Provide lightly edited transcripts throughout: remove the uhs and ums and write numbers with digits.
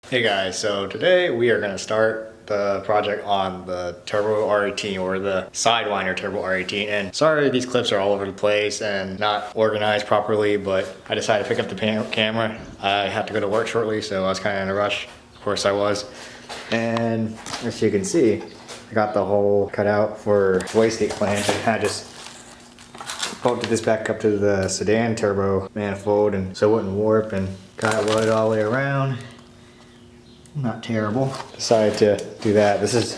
Hey guys, so today we are going to start the project on the Turbo R18 or the Sidewinder Turbo R18. And sorry these clips are all over the place and not organized properly, but I decided to pick up the camera. I have to go to work shortly, so I was kind of in a rush. Of course I was. And as you can see, I got the hole cut out for wastegate flange and I just bolted this back up to the sedan turbo manifold and so it wouldn't warp, and got it welded all the way around. Not terrible. Decided to do that. This is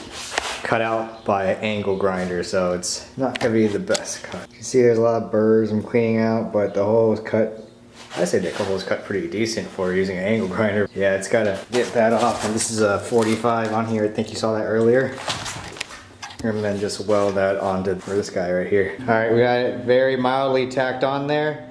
cut out by an angle grinder, so it's not gonna be the best cut. You can see there's a lot of burrs I'm cleaning out, but the hole is cut. I say the hole is cut pretty decent for using an angle grinder. Yeah, it's gotta get that off. And this is a 45 on here. I think you saw that earlier. And then just weld that onto this guy right here. All right, we got it very mildly tacked on there.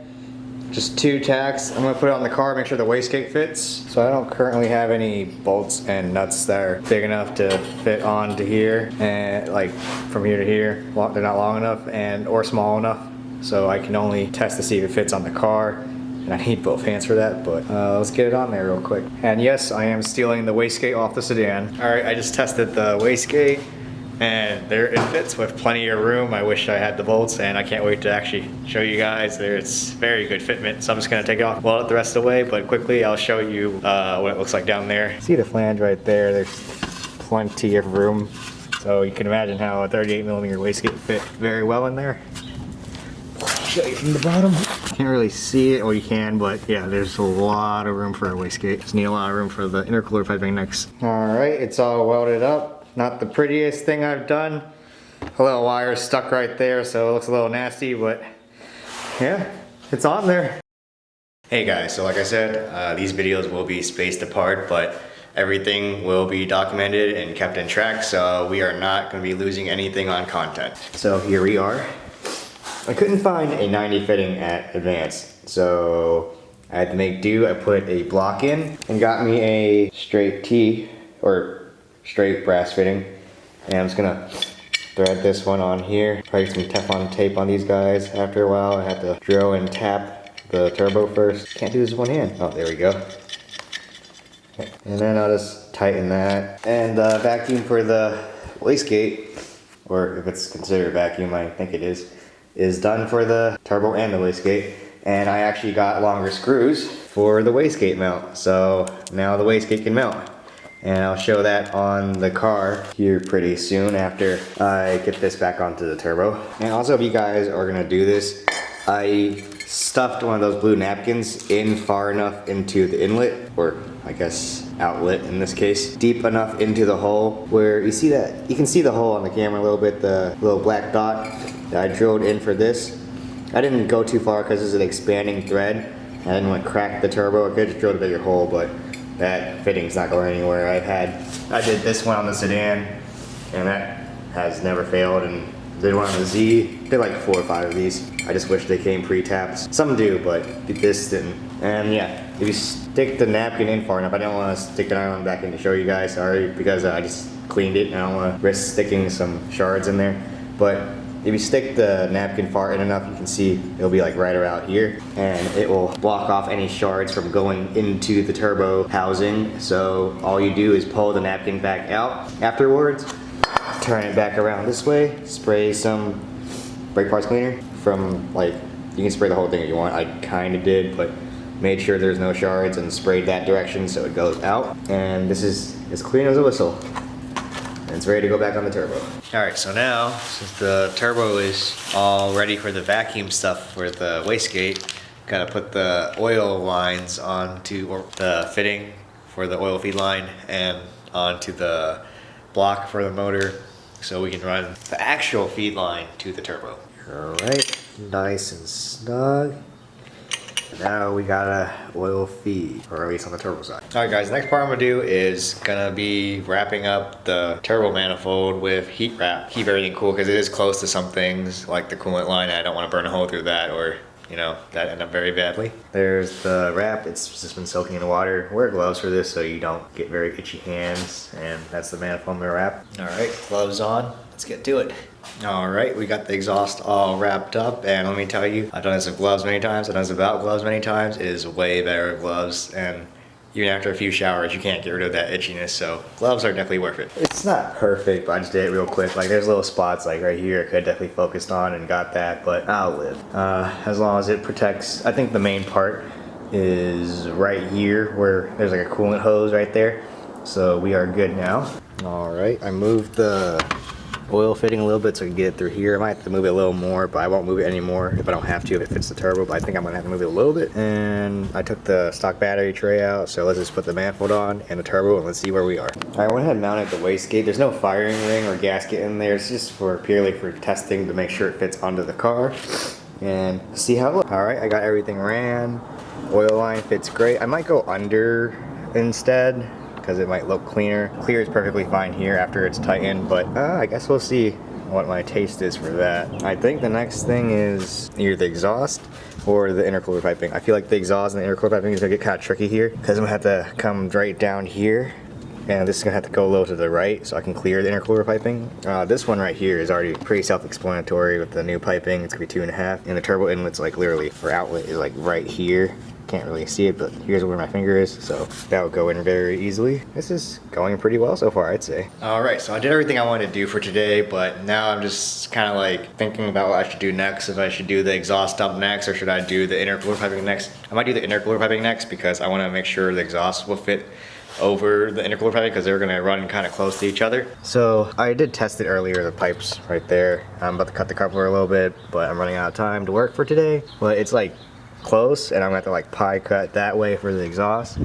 Just 2 tacks. I'm gonna put it on the car, make sure the wastegate fits. So I don't currently have any bolts and nuts that are big enough to fit onto here, and like from here to here. They're not long enough or small enough. So I can only test to see if it fits on the car. And I need both hands for that, but let's get it on there real quick. And yes, I am stealing the wastegate off the sedan. All right, I just tested the wastegate. And there it fits with plenty of room. I wish I had the bolts, and I can't wait to actually show you guys. It's very good fitment, so I'm just gonna take it off, weld it the rest of the way, but quickly I'll show you what it looks like down there. See the flange right there? There's plenty of room. So you can imagine how a 38mm wastegate fit very well in there. Show you from the bottom. Can't really see it, or you can, but yeah, there's a lot of room for a wastegate. Just need a lot of room for the intercooler piping next. All right, it's all welded up. Not the prettiest thing I've done. A little wire stuck right there, so it looks a little nasty, but yeah, it's on there. Hey guys, so like I said, these videos will be spaced apart, but everything will be documented and kept in track, so we are not going to be losing anything on content. So here we are. I couldn't find a 90 fitting at Advanced, so I had to make do. I put a block in and got me a straight T, or straight brass fitting, and I'm just gonna thread this one on here. Probably some Teflon tape on these guys. After a while I had to drill and tap the turbo first. Can't do this with one hand. Oh, there we go. Okay. And then I'll just tighten that. And the vacuum for the wastegate, or if it's considered a vacuum, I think it is done for the turbo and the wastegate. And I actually got longer screws for the wastegate mount, so now the wastegate can mount. And I'll show that on the car here pretty soon after I get this back onto the turbo. And also, if you guys are gonna do this, I stuffed one of those blue napkins in far enough into the inlet, or I guess outlet in this case, deep enough into the hole where you see that, you can see the hole on the camera a little bit, the little black dot that I drilled in for this. I didn't go too far because this is an expanding thread. I didn't want to crack the turbo. I could just drill a bigger hole, but that fitting's not going anywhere. I did this one on the sedan, and that has never failed, and did one on the Z. Did like 4 or 5 of these. I just wish they came pre-tapped. Some do, but this didn't. And yeah, if you stick the napkin in far enough, I don't want to stick the nylon back in to show you guys, sorry, because I just cleaned it and I don't want to risk sticking some shards in there. But if you stick the napkin far in enough, you can see it'll be like right around here, and it will block off any shards from going into the turbo housing. So all you do is pull the napkin back out afterwards, turn it back around this way, spray some brake parts cleaner from, like, you can spray the whole thing if you want. I kind of did, but made sure there's no shards and sprayed that direction so it goes out. And this is as clean as a whistle. And it's ready to go back on the turbo. All right, so now, since the turbo is all ready for the vacuum stuff for the wastegate, gotta put the oil lines onto, or the fitting for the oil feed line, and onto the block for the motor, so we can run the actual feed line to the turbo. All right, nice and snug. Now we gotta oil feed, or at least on the turbo side. All right guys, the next part I'm gonna do is gonna be wrapping up the turbo manifold with heat wrap. Keep everything cool, because it is close to some things, like the coolant line. I don't wanna burn a hole through that, or you know, that end up very badly. There's the wrap, it's just been soaking in the water. Wear gloves for this so you don't get very itchy hands, and that's the manifold wrap. All right, gloves on, let's get to it. All right, we got the exhaust all wrapped up, and let me tell you, I've done this with gloves many times, I've done this without gloves many times. It is way better with gloves, and even after a few showers, you can't get rid of that itchiness. So gloves are definitely worth it. It's not perfect, but I just did it real quick. Like there's little spots like right here I could definitely focused on and got that, but I'll live. As long as it protects, I think the main part is right here where there's like a coolant hose right there. So we are good now. All right, I moved the oil fitting a little bit so I can get it through here. I might have to move it a little more, but I won't move it anymore if I don't have to, if it fits the turbo, but I think I'm gonna have to move it a little bit. And I took the stock battery tray out, so let's just put the manifold on and the turbo and let's see where we are. All right, I went ahead and mounted the wastegate. There's no firing ring or gasket in there. It's just purely for testing to make sure it fits onto the car and see how it looks. All right, I got everything ran. Oil line fits great. I might go under instead, because it might look cleaner. Clear is perfectly fine here after it's tightened, but I guess we'll see what my taste is for that. I think the next thing is either the exhaust or the intercooler piping. I feel like the exhaust and the intercooler piping is gonna get kind of tricky here, because I'm gonna have to come right down here, and this is gonna have to go a little to the right so I can clear the intercooler piping. This one right here is already pretty self-explanatory with the new piping. It's gonna be 2.5, and the turbo inlet's like literally, or outlet is like right here. Can't really see it, but here's where my finger is, so that will go in very easily. This is going pretty well so far, I'd say. All right, so I did everything I wanted to do for today, but now I'm just kind of like thinking about what I should do next. If I should do the exhaust dump next, or should I do the intercooler piping next? I might do the intercooler piping next because I want to make sure the exhaust will fit over the intercooler piping because they're gonna run kind of close to each other. So I did test it earlier, the pipes right there. I'm about to cut the coupler a little bit, but I'm running out of time to work for today. But it's like close, and I'm gonna have to like pie cut that way for the exhaust.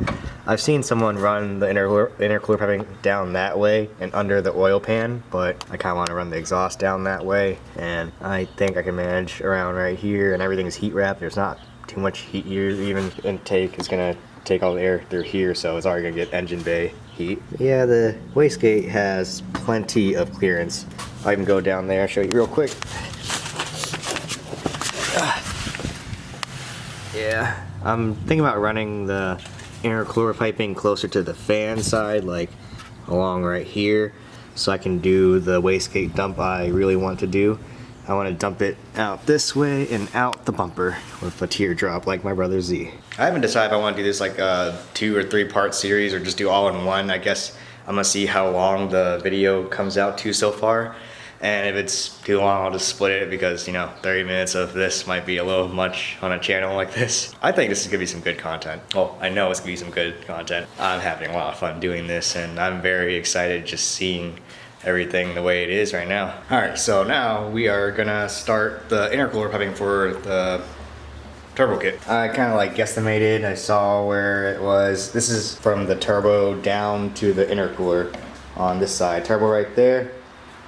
I've seen someone run the intercooler piping down that way and under the oil pan, but I kind of want to run the exhaust down that way, and I think I can manage around right here, and everything is heat wrapped. There's not too much heat here. Even intake is gonna take all the air through here, so it's already gonna get engine bay heat. Yeah, the wastegate has plenty of clearance. I can go down there, show you real quick. Yeah, I'm thinking about running the intercooler piping closer to the fan side, like along right here, so I can do the wastegate dump I really want to do. I want to dump it out this way and out the bumper with a teardrop like my brother Z. I haven't decided if I want to do this like a 2 or 3 part series or just do all in one. I guess I'm gonna see how long the video comes out to so far. And if it's too long, I'll just split it because, you know, 30 minutes of this might be a little much on a channel like this. I think this is gonna be some good content. Well, I know it's gonna be some good content. I'm having a lot of fun doing this, and I'm very excited just seeing everything the way it is right now. All right, so now we are gonna start the intercooler piping for the turbo kit. I kind of like guesstimated, I saw where it was. This is from the turbo down to the intercooler on this side. Turbo right there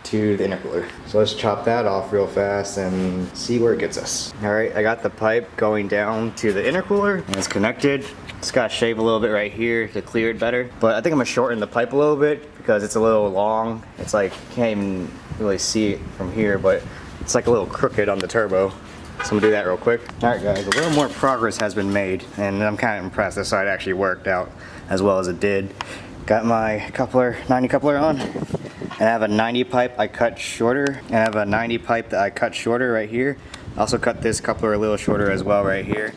to the intercooler. So let's chop that off real fast and see where it gets us. All right, I got the pipe going down to the intercooler and it's connected. Just gotta shave a little bit right here to clear it better. But I think I'm gonna shorten the pipe a little bit because it's a little long. It's like, can't even really see it from here, but it's like a little crooked on the turbo. So I'm gonna do that real quick. All right guys, a little more progress has been made and I'm kind of impressed. This side actually worked out as well as it did. Got my coupler, 90 coupler on. And I have a 90 pipe I cut shorter, and I have a 90 pipe that I cut shorter right here. I also cut this coupler a little shorter as well right here.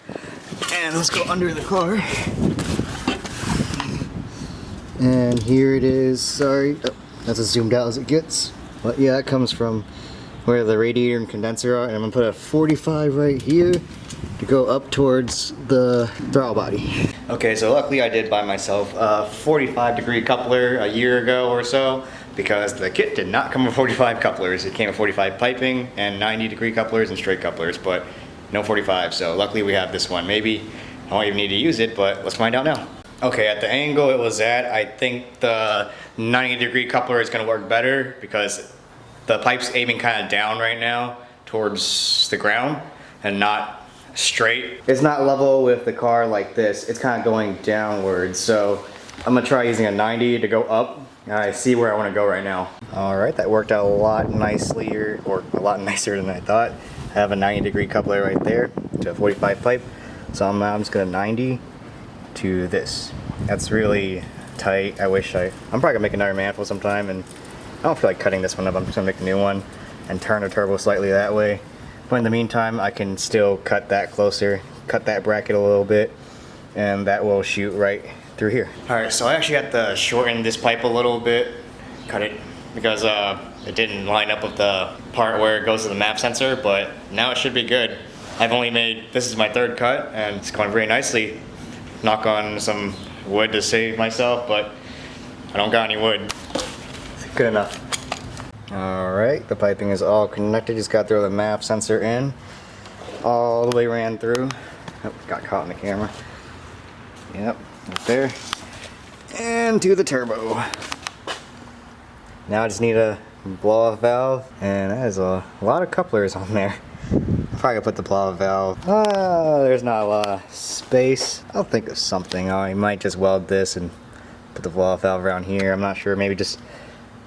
And let's go under the car. And here it is, sorry. Oh, that's as zoomed out as it gets. But yeah, it comes from where the radiator and condenser are, and I'm gonna put a 45 right here to go up towards the throttle body. Okay, so luckily I did buy myself a 45-degree coupler a year ago or so, because the kit did not come with 45 couplers. It came with 45 piping and 90-degree couplers and straight couplers, but no 45. So luckily we have this one. Maybe I won't even need to use it, but let's find out now. Okay, at the angle it was at, I think the 90-degree coupler is gonna work better because the pipe's aiming kind of down right now towards the ground and not straight. It's not level with the car like this. It's kind of going downwards. So I'm gonna try using a 90 to go up. I see where I want to go right now. All right, that worked out a lot nicely, or a lot nicer than I thought. I have a 90-degree coupler right there to a 45 pipe. So I'm just gonna 90 to this. That's really tight. I'm probably gonna make another manifold sometime, and I don't feel like cutting this one up. I'm just gonna make a new one and turn the turbo slightly that way. But in the meantime, I can still cut that closer, cut that bracket a little bit, and that will shoot right through here. All right, so I actually had to shorten this pipe a little bit, cut it, because it didn't line up with the part where it goes to the map sensor, but now it should be good. I've only made, this is my third cut, and it's going very nicely. Knock on some wood to save myself, but I don't got any wood. Good enough. All right, the piping is all connected. Just got to throw the map sensor in. All the way ran through. Oh, got caught in the camera. Yep, right there. And to the turbo. Now I just need a blow-off valve, and that is a lot of couplers on there. Probably gonna put the blow-off valve. There's not a lot of space. I'll think of something. I might just weld this and put the blow-off valve around here. I'm not sure. Maybe just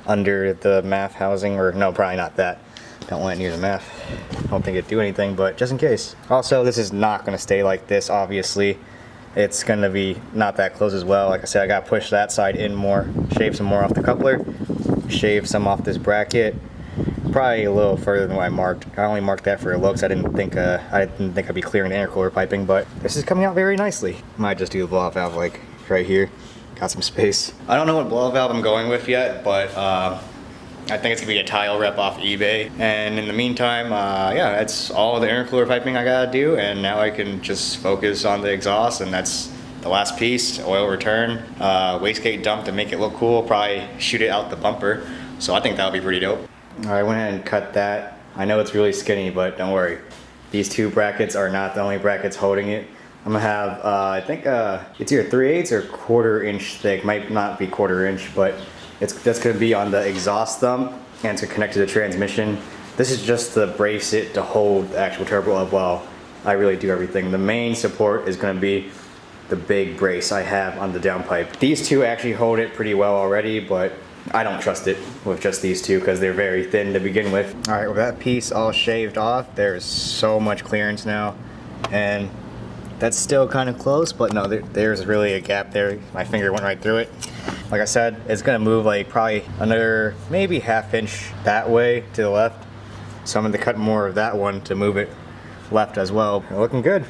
under the MAF housing, or no, probably not that. Don't want it near the MAF. I don't think it'd do anything, but just in case. Also, this is not gonna stay like this, obviously. It's gonna be not that close as well. Like I said, I gotta push that side in more, shave some more off the coupler, shave some off this bracket. Probably a little further than what I marked. I only marked that for looks. I didn't think I'd be clearing the intercooler piping, but this is coming out very nicely. Might just do the blow-off valve like right here. Got some space. I don't know what blow-off valve I'm going with yet, but I think it's gonna be a tile rep off eBay. And in the meantime, yeah, that's all the intercooler piping I gotta do, and now I can just focus on the exhaust, and that's the last piece. Oil return, wastegate dump to make it look cool. Probably shoot it out the bumper. So I think that would be pretty dope. All right, I went ahead and cut that. I know it's really skinny, but don't worry. These two brackets are not the only brackets holding it. I'm gonna have, I think it's either 3/8 or 1/4 inch thick. Might not be 1/4 inch, but that's gonna be on the exhaust thumb, and to connect to the transmission. This is just to brace it to hold the actual turbo up while I really do everything. The main support is gonna be the big brace I have on the downpipe. These two actually hold it pretty well already, but I don't trust it with just these two because they're very thin to begin with. All right, with that piece all shaved off, there's so much clearance now, and that's still kind of close, but no, there's really a gap there. My finger went right through it. Like I said, it's gonna move like probably another maybe 1/2 inch that way to the left. So I'm gonna cut more of that one to move it left as well. Looking good.